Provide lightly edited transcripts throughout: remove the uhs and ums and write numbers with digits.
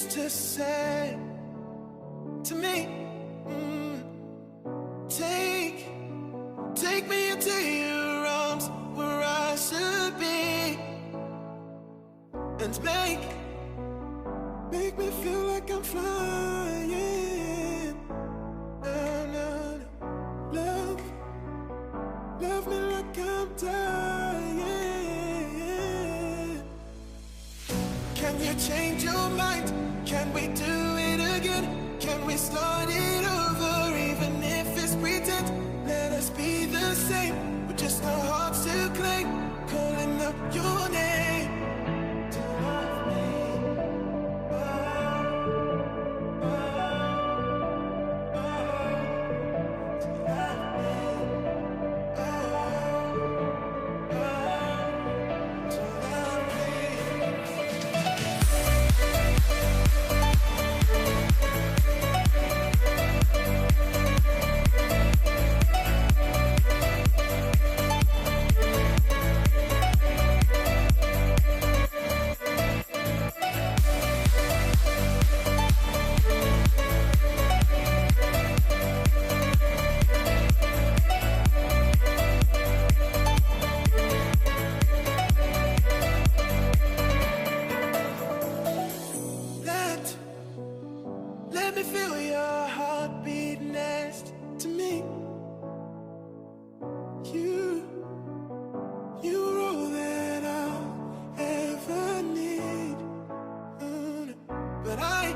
used to say to me, take me into your arms where I should be, and make me feel like I'm flying. No. Love me like I'm dying. Can you change your mind? Can we do it again? Can we start it over, even if it's pretend? Let us be the same, with just our hearts to claim, calling out your name. To love me. Let me feel your heartbeat next to me. You're all that I'll ever need. But I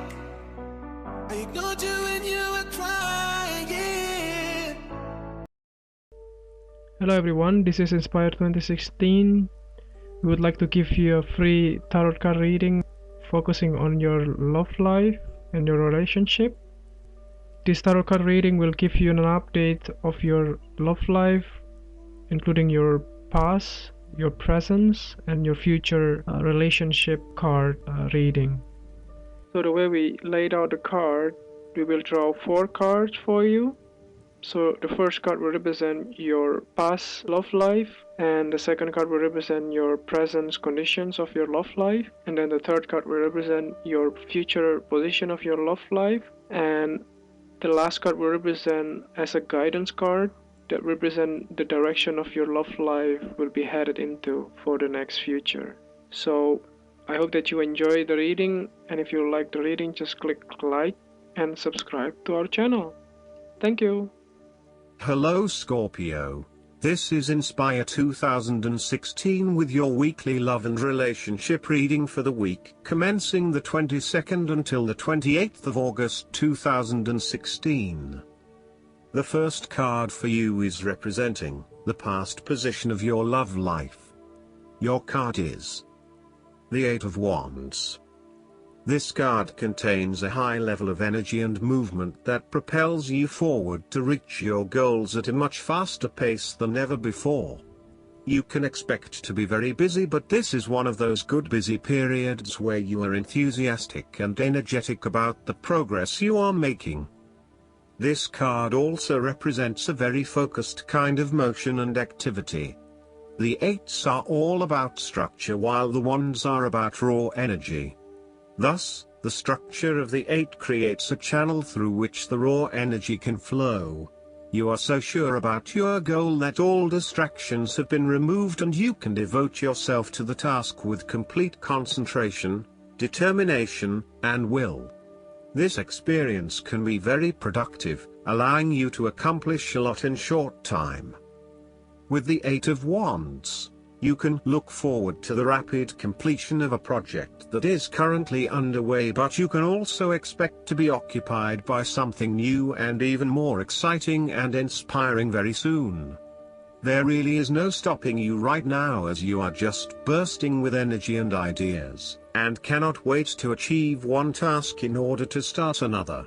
ignored you when you were crying. Hello everyone, this is Inspire 2016. We would like to give you a free tarot card reading focusing on your love life and your relationship. This tarot card reading will give you an update of your love life, including your past, your present, and your future relationship card reading. So the way we laid out the card, we will draw 4 cards for you. So the first card will represent your past love life, and the second card will represent your present conditions of your love life, and then the third card will represent your future position of your love life, and the last card will represent as a guidance card that represent the direction of your love life will be headed into for the next future. So I hope that you enjoy the reading, and if you like the reading, just click like and subscribe to our channel. Thank you. Hello Scorpio. This is Inspire 2016 with your weekly love and relationship reading for the week commencing the 22nd until the 28th of August 2016. The first card for you is representing the past position of your love life. Your card is the 8 of Wands. This card contains a high level of energy and movement that propels you forward to reach your goals at a much faster pace than ever before. You can expect to be very busy, but this is one of those good busy periods where you are enthusiastic and energetic about the progress you are making. This card also represents a very focused kind of motion and activity. The 8s are all about structure while the Wands are about raw energy. Thus, the structure of the 8 creates a channel through which the raw energy can flow. You are so sure about your goal that all distractions have been removed and you can devote yourself to the task with complete concentration, determination, and will. This experience can be very productive, allowing you to accomplish a lot in short time. With the 8 of Wands, you can look forward to the rapid completion of a project that is currently underway, but you can also expect to be occupied by something new and even more exciting and inspiring very soon. There really is no stopping you right now, as you are just bursting with energy and ideas, and cannot wait to achieve one task in order to start another.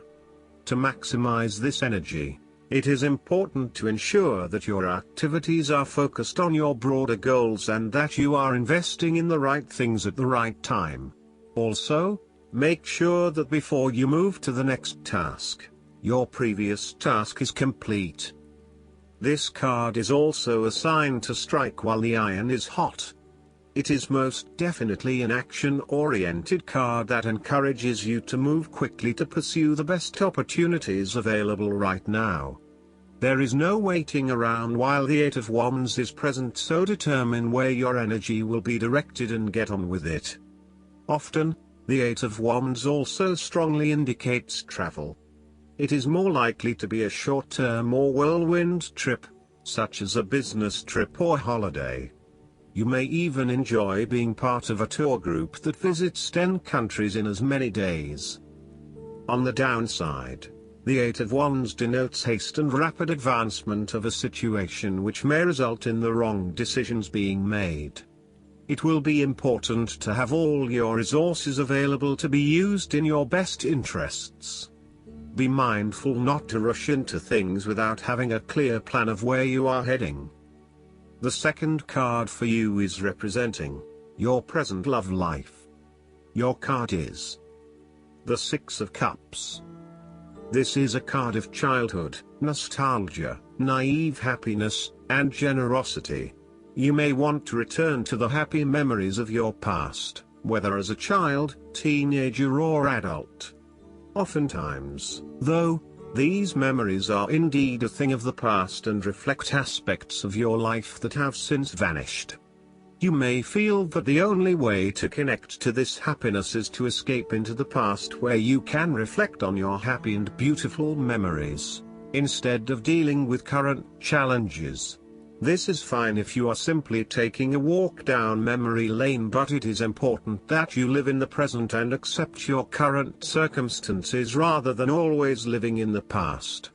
To maximize this energy, it is important to ensure that your activities are focused on your broader goals and that you are investing in the right things at the right time. Also, make sure that before you move to the next task, your previous task is complete. This card is also a sign to strike while the iron is hot. It is most definitely an action-oriented card that encourages you to move quickly to pursue the best opportunities available right now. There is no waiting around while the Eight of Wands is present, so determine where your energy will be directed and get on with it. Often, the Eight of Wands also strongly indicates travel. It is more likely to be a short-term or whirlwind trip, such as a business trip or holiday. You may even enjoy being part of a tour group that visits 10 countries in as many days. On the downside, the Eight of Wands denotes haste and rapid advancement of a situation which may result in the wrong decisions being made. It will be important to have all your resources available to be used in your best interests. Be mindful not to rush into things without having a clear plan of where you are heading. The second card for you is representing your present love life. Your card is the Six of Cups. This is a card of childhood, nostalgia, naive happiness, and generosity. You may want to return to the happy memories of your past, whether as a child, teenager, or adult. Oftentimes, though, these memories are indeed a thing of the past and reflect aspects of your life that have since vanished. You may feel that the only way to connect to this happiness is to escape into the past, where you can reflect on your happy and beautiful memories, instead of dealing with current challenges. This is fine if you are simply taking a walk down memory lane, but it is important that you live in the present and accept your current circumstances rather than always living in the past.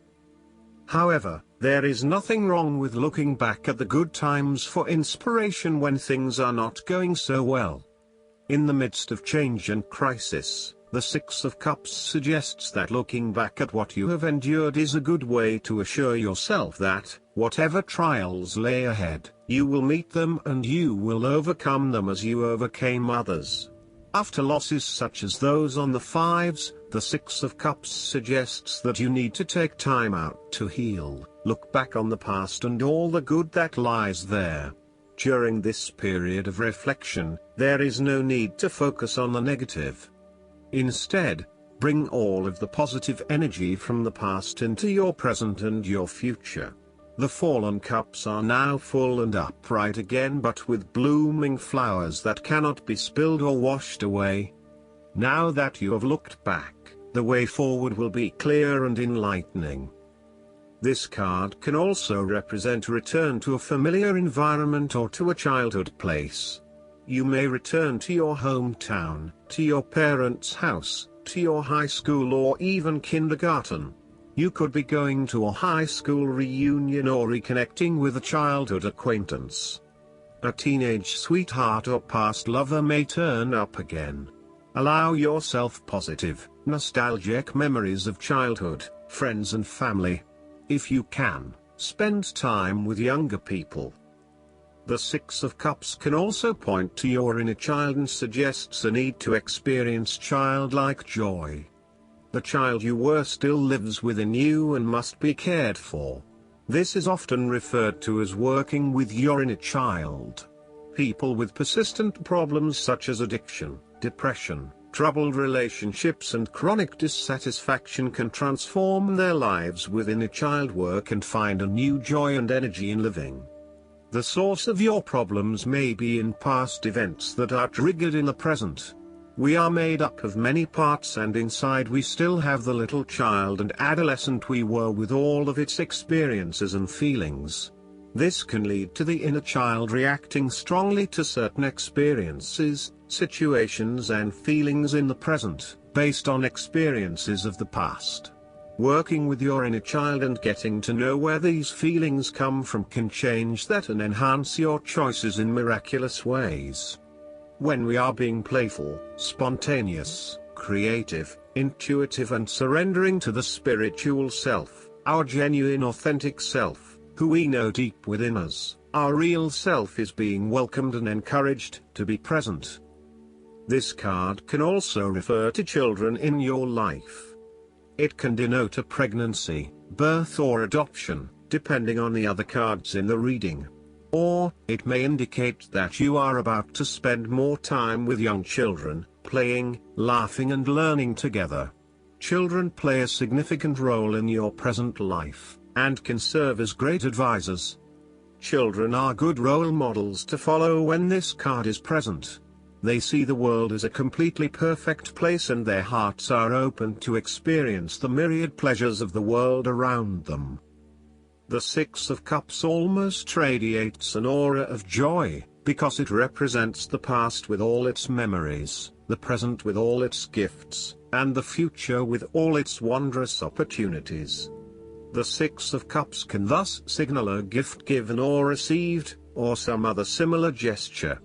However, there is nothing wrong with looking back at the good times for inspiration when things are not going so well. In the midst of change and crisis, the Six of Cups suggests that looking back at what you have endured is a good way to assure yourself that, whatever trials lay ahead, you will meet them and you will overcome them as you overcame others. After losses such as those on the fives, the Six of Cups suggests that you need to take time out to heal, look back on the past and all the good that lies there. During this period of reflection, there is no need to focus on the negative. Instead, bring all of the positive energy from the past into your present and your future. The fallen cups are now full and upright again, but with blooming flowers that cannot be spilled or washed away. Now that you have looked back, the way forward will be clear and enlightening. This card can also represent a return to a familiar environment or to a childhood place. You may return to your hometown, to your parents' house, to your high school or even kindergarten. You could be going to a high school reunion or reconnecting with a childhood acquaintance. A teenage sweetheart or past lover may turn up again. Allow yourself positive, nostalgic memories of childhood, friends and family. If you can, spend time with younger people. The Six of Cups can also point to your inner child and suggests a need to experience childlike joy. The child you were still lives within you and must be cared for. This is often referred to as working with your inner child. People with persistent problems such as addiction, depression, troubled relationships and chronic dissatisfaction can transform their lives with inner child work and find a new joy and energy in living. The source of your problems may be in past events that are triggered in the present. We are made up of many parts, and inside we still have the little child and adolescent we were with all of its experiences and feelings. This can lead to the inner child reacting strongly to certain experiences, situations and feelings in the present, based on experiences of the past. Working with your inner child and getting to know where these feelings come from can change that and enhance your choices in miraculous ways. When we are being playful, spontaneous, creative, intuitive and surrendering to the spiritual self, our genuine authentic self, who we know deep within us, our real self is being welcomed and encouraged to be present. This card can also refer to children in your life. It can denote a pregnancy, birth or adoption, depending on the other cards in the reading. Or, it may indicate that you are about to spend more time with young children, playing, laughing and learning together. Children play a significant role in your present life, and can serve as great advisors. Children are good role models to follow when this card is present. They see the world as a completely perfect place and their hearts are open to experience the myriad pleasures of the world around them. The Six of Cups almost radiates an aura of joy, because it represents the past with all its memories, the present with all its gifts, and the future with all its wondrous opportunities. The Six of Cups can thus signal a gift given or received, or some other similar gesture.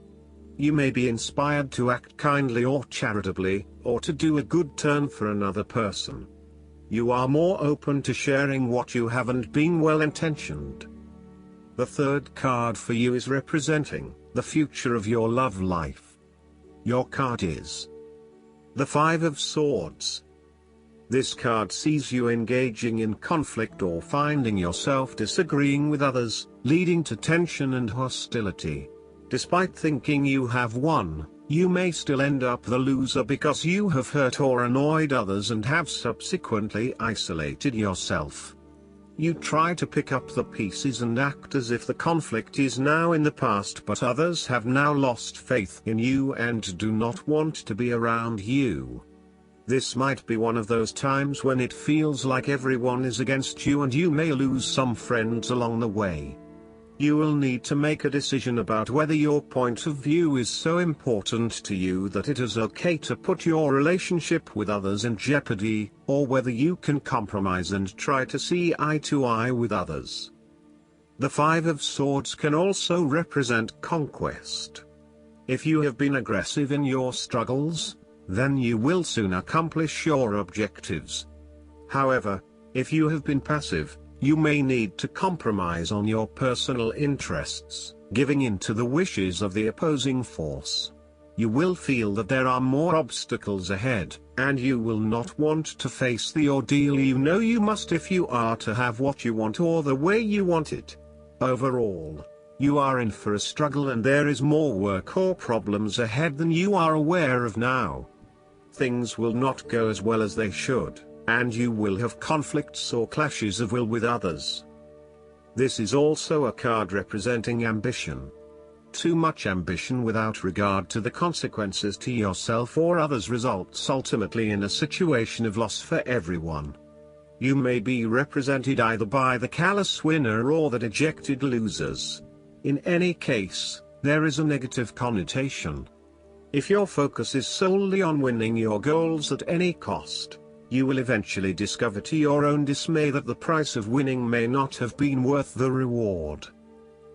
You may be inspired to act kindly or charitably, or to do a good turn for another person. You are more open to sharing what you have and being well-intentioned. The third card for you is representing the future of your love life. Your card is the Five of Swords. This card sees you engaging in conflict or finding yourself disagreeing with others, leading to tension and hostility. Despite thinking you have won, you may still end up the loser because you have hurt or annoyed others and have subsequently isolated yourself. You try to pick up the pieces and act as if the conflict is now in the past, but others have now lost faith in you and do not want to be around you. This might be one of those times when it feels like everyone is against you and you may lose some friends along the way. You will need to make a decision about whether your point of view is so important to you that it is okay to put your relationship with others in jeopardy, or whether you can compromise and try to see eye to eye with others. The Five of Swords can also represent conquest. If you have been aggressive in your struggles, then you will soon accomplish your objectives. However, if you have been passive, you may need to compromise on your personal interests, giving in to the wishes of the opposing force. You will feel that there are more obstacles ahead, and you will not want to face the ordeal you know you must if you are to have what you want or the way you want it. Overall, you are in for a struggle and there is more work or problems ahead than you are aware of now. Things will not go as well as they should, and you will have conflicts or clashes of will with others. This is also a card representing ambition. Too much ambition without regard to the consequences to yourself or others results ultimately in a situation of loss for everyone. You may be represented either by the callous winner or the dejected losers. In any case, there is a negative connotation. If your focus is solely on winning your goals at any cost, you will eventually discover to your own dismay that the price of winning may not have been worth the reward.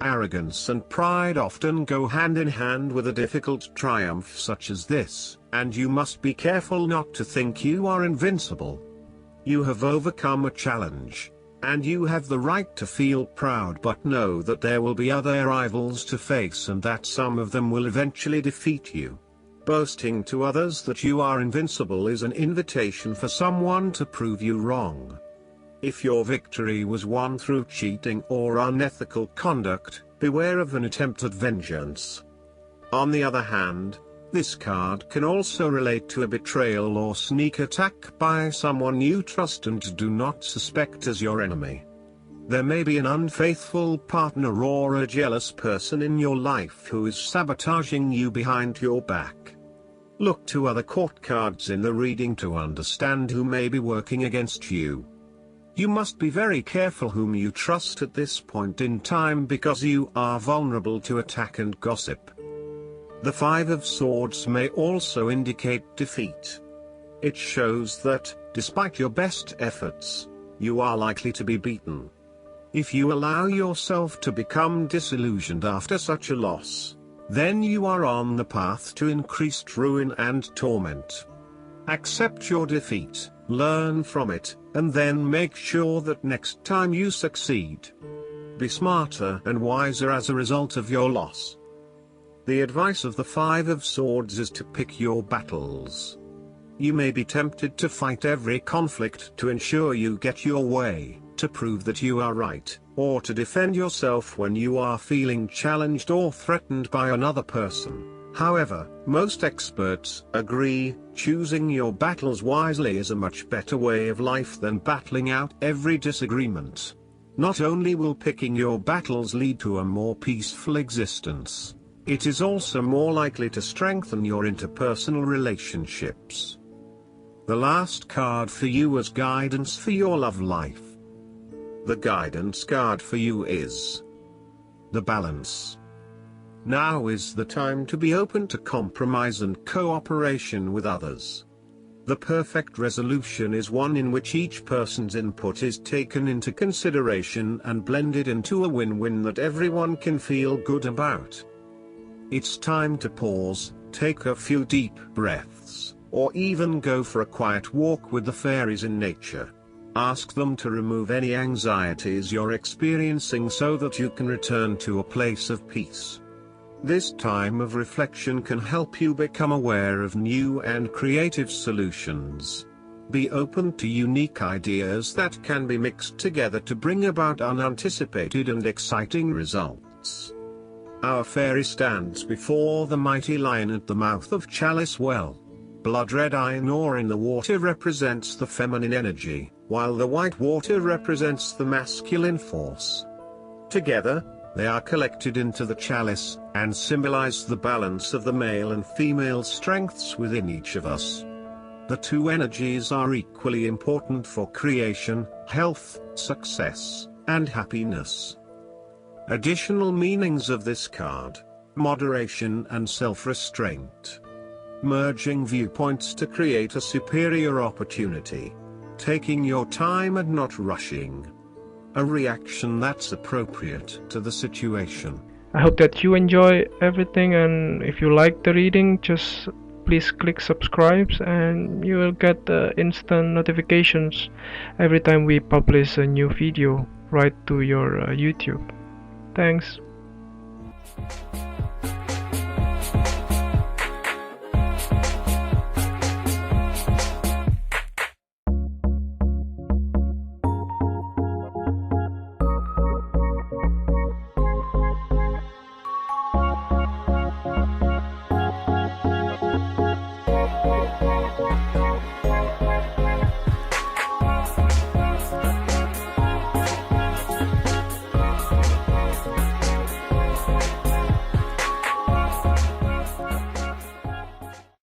Arrogance and pride often go hand in hand with a difficult triumph such as this, and you must be careful not to think you are invincible. You have overcome a challenge, and you have the right to feel proud, but know that there will be other rivals to face and that some of them will eventually defeat you. Boasting to others that you are invincible is an invitation for someone to prove you wrong. If your victory was won through cheating or unethical conduct, beware of an attempt at vengeance. On the other hand, this card can also relate to a betrayal or sneak attack by someone you trust and do not suspect as your enemy. There may be an unfaithful partner or a jealous person in your life who is sabotaging you behind your back. Look to other court cards in the reading to understand who may be working against you. You must be very careful whom you trust at this point in time because you are vulnerable to attack and gossip. The Five of Swords may also indicate defeat. It shows that, despite your best efforts, you are likely to be beaten. If you allow yourself to become disillusioned after such a loss, then you are on the path to increased ruin and torment. Accept your defeat, learn from it, and then make sure that next time you succeed. Be smarter and wiser as a result of your loss. The advice of the Five of Swords is to pick your battles. You may be tempted to fight every conflict to ensure you get your way, to prove that you are right, or to defend yourself when you are feeling challenged or threatened by another person. However, most experts agree, choosing your battles wisely is a much better way of life than battling out every disagreement. Not only will picking your battles lead to a more peaceful existence, it is also more likely to strengthen your interpersonal relationships. The last card for you is guidance for your love life. The guidance card for you is the Balance. Now is the time to be open to compromise and cooperation with others. The perfect resolution is one in which each person's input is taken into consideration and blended into a win-win that everyone can feel good about. It's time to pause, take a few deep breaths, or even go for a quiet walk with the fairies in nature. Ask them to remove any anxieties you're experiencing so that you can return to a place of peace. This time of reflection can help you become aware of new and creative solutions. Be open to unique ideas that can be mixed together to bring about unanticipated and exciting results. Our fairy stands before the mighty lion at the mouth of Chalice Well. Blood red iron ore in the water represents the feminine energy, while the white water represents the masculine force. Together, they are collected into the chalice, and symbolize the balance of the male and female strengths within each of us. The two energies are equally important for creation, health, success, and happiness. Additional meanings of this card: moderation and self-restraint. Merging viewpoints to create a superior opportunity. Taking your time and not rushing. A reaction that's appropriate to the situation. I hope that you enjoy everything, and if you like the reading, just please click subscribe and you will get instant notifications every time we publish a new video right to your YouTube. Thanks.